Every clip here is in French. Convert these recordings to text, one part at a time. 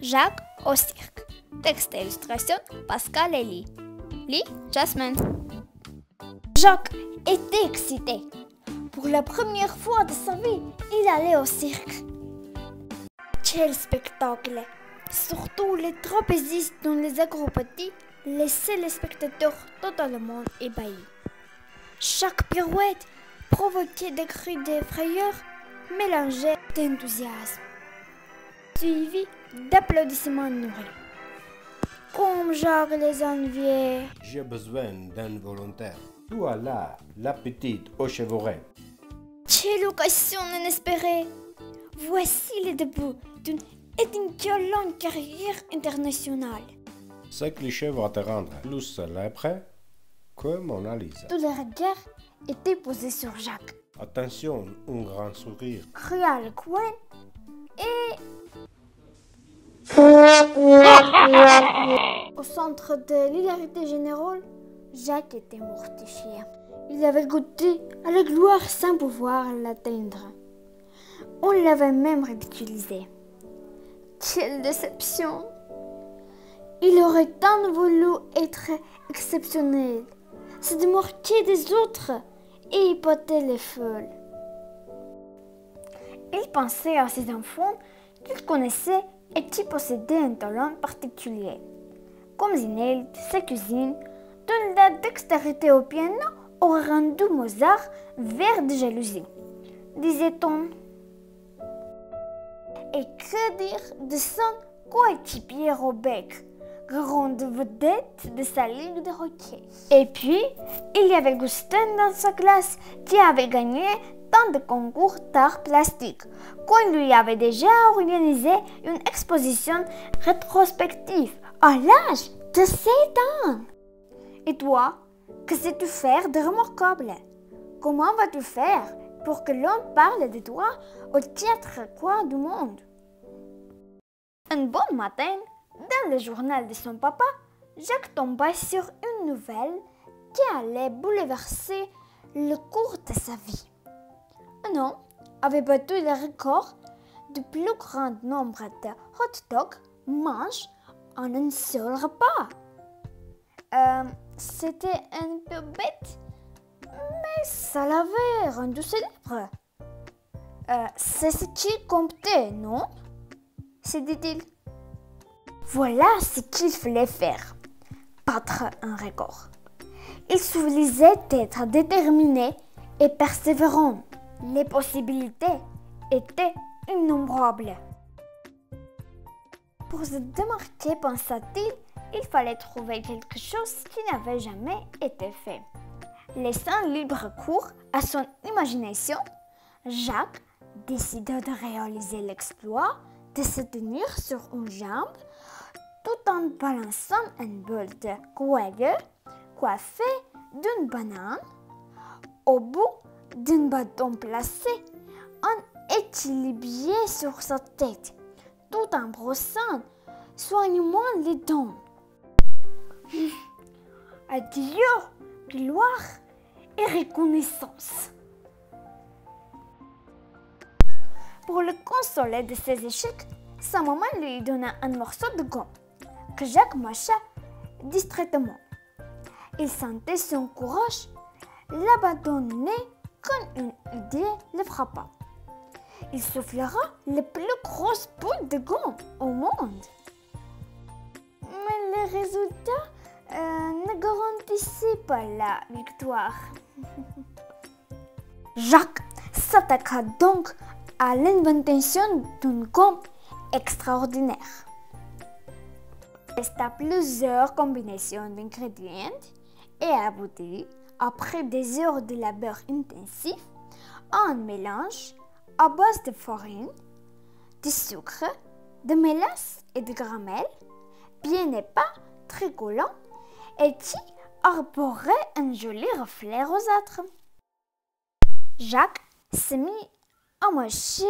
Jacques au cirque. Texte et illustration, Pascal Elie. Lit, Jasmine. Jacques était excité. Pour la première fois de sa vie, il allait au cirque. Quel spectacle! Surtout les trapézistes dans les acrobaties laissaient les spectateurs totalement ébahis. Chaque pirouette provoquait des cris de frayeur mélangés d'enthousiasme, suivis d'applaudissements nourris. Comme Jacques les enviait. J'ai besoin d'un volontaire. Toi là, la petite aux cheveux raides. Quelle occasion inespérée! Voici le début d'une étincelante carrière internationale. Ce cliché va te rendre plus célèbre que Mona Lisa. Tous les regards étaient posés sur Jacques. Attention, un grand sourire. Cria le coin et... Au centre de l'hilarité générale, Jacques était mortifié. Il avait goûté à la gloire sans pouvoir l'atteindre. On l'avait même ridiculisé. Quelle déception! Il aurait tant voulu être exceptionnel, se démarquer des autres et épater les foules. Il pensait à ses enfants qu'il connaissait et qui possédaient un talent particulier. Comme Zinelle, sa cousine, dont la dextérité au piano aurait rendu Mozart vert de jalousie, disait-on. Et que dire de son coéquipier Robec, grande vedette de sa ligue de hockey. Et puis, il y avait Gustin dans sa classe qui avait gagné tant de concours d'art plastique qu'on lui avait déjà organisé une exposition rétrospective à l'âge de 7 ans. Et toi, que sais-tu faire de remarquable? Comment vas-tu faire pour que l'on parle de toi au théâtre quoi du monde? Un bon matin, dans le journal de son papa, Jacques tomba sur une nouvelle qui allait bouleverser le cours de sa vie. Un homme avait battu le record du plus grand nombre de hot dogs mangés en un seul repas. C'était un peu bête, mais ça l'avait rendu célèbre. C'est ce qui comptait, non? Se dit-il. Voilà ce qu'il fallait faire, battre un record. Il suffisait d'être déterminé et persévérant. Les possibilités étaient innombrables. Pour se démarquer, pensa-t-il, il fallait trouver quelque chose qui n'avait jamais été fait. Laissant libre cours à son imagination, Jacques décida de réaliser l'exploit de se tenir sur une jambe tout en balançant un bol de coyeux coiffé d'une banane au bout d'un bâton placé en équilibre sur sa tête, tout en brossant soigneusement les dents. Adieu, gloire et reconnaissance. Pour le consoler de ses échecs, sa maman lui donna un morceau de gomme que Jacques mâcha distraitement. Il sentait son courage l'abandonner quand une idée le frappa. Il soufflera les plus grosses boules de gomme au monde. Mais les résultats ne garantissaient pas la victoire. Jacques s'attaqua donc à l'invention d'une gomme extraordinaire. Il testa plusieurs combinaisons d'ingrédients et aboutit, après des heures de labeur intensif, à un mélange à base de farine, de sucre, de mélasse et de caramel, bien épais, très collant, et qui arborait un joli reflet rosâtre. Jacques se mit à mâcher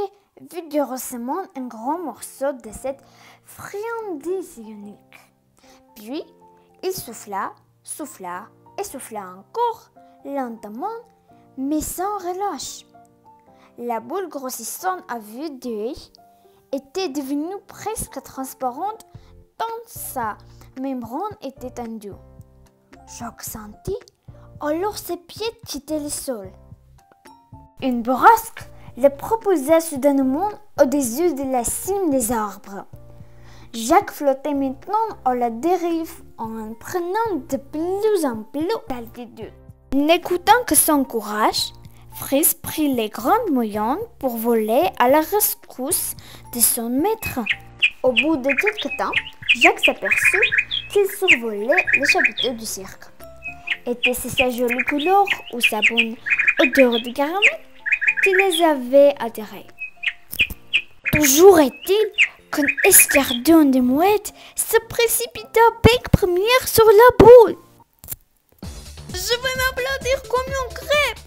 vigoureusement un grand morceau de cette friandise unique. Puis, il souffla et souffla encore, lentement, mais sans relâche. La boule grossissant à vue d'œil était devenue presque transparente tant sa membrane était tendue. Jacques sentit alors ses pieds quitter le sol. Une bourrasque le proposa soudainement au-dessus de la cime des arbres. Jacques flottait maintenant à la dérive en prenant de plus en plus d'altitude. N'écoutant que son courage, Fritz prit les grands moyens pour voler à la rescousse de son maître. Au bout de quelque temps, Jacques s'aperçut qu'il survolait le chapiteau du cirque. Était-ce sa jolie couleur ou sa bonne odeur de caramel qui les avait attirés? Toujours est-il qu'un escadron de mouettes se précipita bec première sur la boule. « Je vais m'applaudir comme une crêpe !»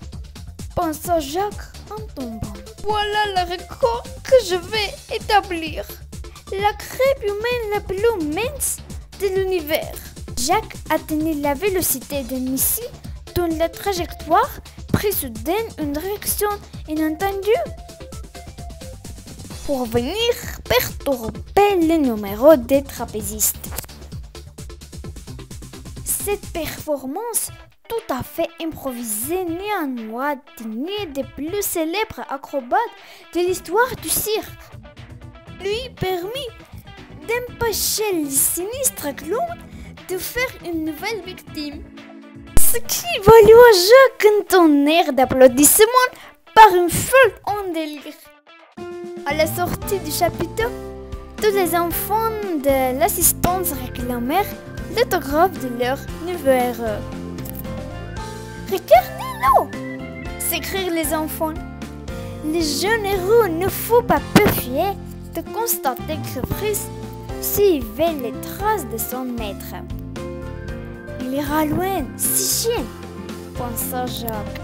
pensa Jacques en tombant. « Voilà le record que je vais établir. La crêpe humaine la plus mince de l'univers. » Jacques atteignit la vélocité d'un missile dont la trajectoire prit soudain une direction inattendue pour venir perturber le numéro des trapézistes. Cette performance tout à fait improvisée néanmoins digne des plus célèbres acrobates de l'histoire du cirque lui permit d'empêcher le sinistre clown de faire une nouvelle victime. Ce qui valut à Jacques un tonnerre d'applaudissements par une foule en délire. À la sortie du chapiteau, tous les enfants de l'assistance réclamèrent l'autographe de leur nouveau héros. « Regardez-le !» s'écrièrent les enfants. Le jeune héros ne fut pas peu fier de constater que Fritz suivait les traces de son maître. « Il ira loin, si chien !» pensa Jacques.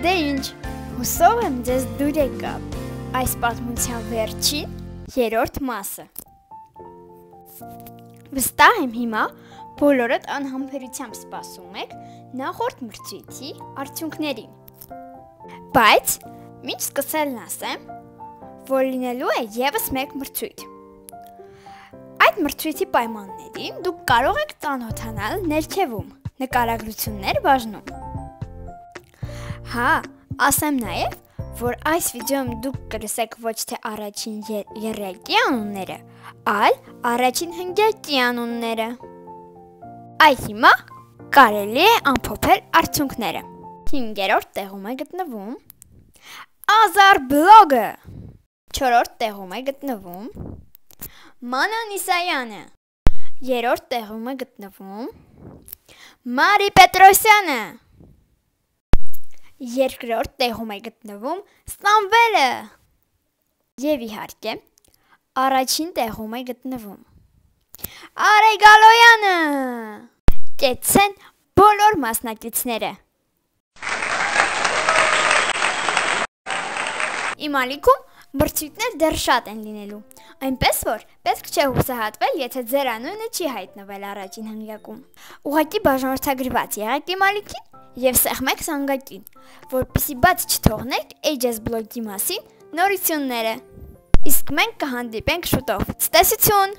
Դե հուսով եմ ձեզ դուր եկավ այս պատմության վերջին երրորդ մասը։ Վստահ եմ հիմա բոլորդ անհամբերությամբ սպասում եք նախորդ մրցույթի արդյունքներին։ Բայց մինչ սկսելն ասեմ, որ լինելու է ևս մեկ մրցույթ։ Այդ մրցույթի պայմաններին դուք կարող եք ծանոթանալ ներքևում նկարագրություններ բաժնում։ Հա, ասեմ նաև, որ այս վիդեոյում դուք կլսեք ոչ թե առաջին եռյակի անունները, այլ առաջին հնգյակի անունները։ Այ հիմա կարելի է ամփոփել արդյունքները։ 5-րդ տեղում է գտնվում Ազար Բլոգը, 4-րդ տեղում է գտնվում Մանա Նիսայանը, 3-րդ տեղում է գտնվում Մարի Պետրոսյանը, 2-րդ տեղում է գտնվում Սամվելը և իհարկե առաջին տեղում է գտնվում Արեգ Գալոյանը։ Կեցցեն բոլոր մասնակիցները։ Իմ ալիքում մրցույթներ դեռ շատ են լինելու, այնպես որ պետք չէ հուսահատվել, եթե ձեր անունը չի հայտնվել առաջին հնգյակում։ Ուղղակի բաժանորդագրված եղեք իմ ալիքին և սեղմեք զանգակին, որպեսզի բաց չթողնեք Ages Blog-ի մասին նորությունները։ Իսկ մենք կհանդիպենք շուտով։ Ցտեսություն։